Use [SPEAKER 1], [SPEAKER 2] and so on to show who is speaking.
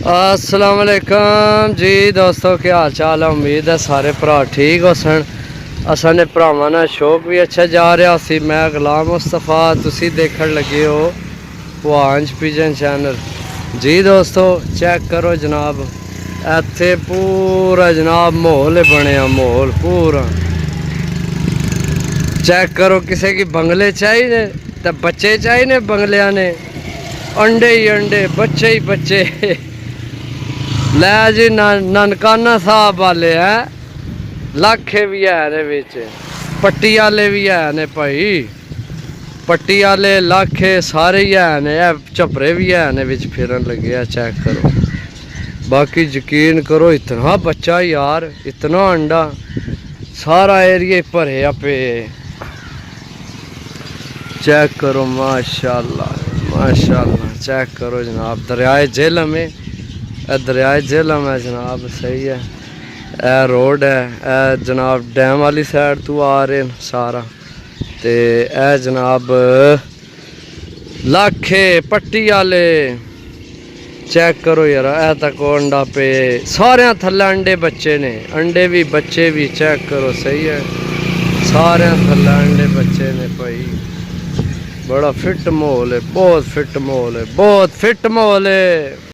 [SPEAKER 1] अस्सलाम वालेकुम जी दोस्तों, क्या हाल चाल है। उम्मीद है सारे भरा ठीक हो सन। असाने भरावां नाल शौक भी अच्छा जा रहा सी। मैं गुलाम मुस्तफा, तुसी देखण लगे हो वांज पिजन चैनल। जी दोस्तों चेक करो जनाब, इत्थे पूरा जनाब माहौल बनया, माहौल पूरा चेक करो। किसी की बंगले चाहिए तो बच्चे चाहिए, बंगलिया ने अंडे ही अंडे, बच्चे ही बच्चे। लै जी ननकाना साहब वाले है, लाखे भी है ने बिच, पट्टी आले भी है ने भाई, पट्टी आले लाखे सारे ही है ने, झपरे भी है ने बिच फिरन लगे। चेक करो, बाकी यकीन करो इतना बच्चा यार, इतना अंडा, सारा एरिया भरे पे। चेक करो माशाल्लाह माशाल्लाह, चेक करो जनाब। दरियाए झेलम है, दरियाए झेलम है जनाब, सही है। ए रोड है, ए जनाब डैम वाली साइड तो आ रहे हैं सारा। ते ए जनाब लाखे पट्टी आले, चेक करो यार। ए तक अंडा पे, सारे थल्ले अंडे बच्चे ने, अंडे भी बच्चे भी, चेक करो सही है। सारे थल्ले अंडे बच्चे ने भाई। बड़ा फिट माहौल है, बहुत फिट माहौल है, बहुत फिट माहौल है।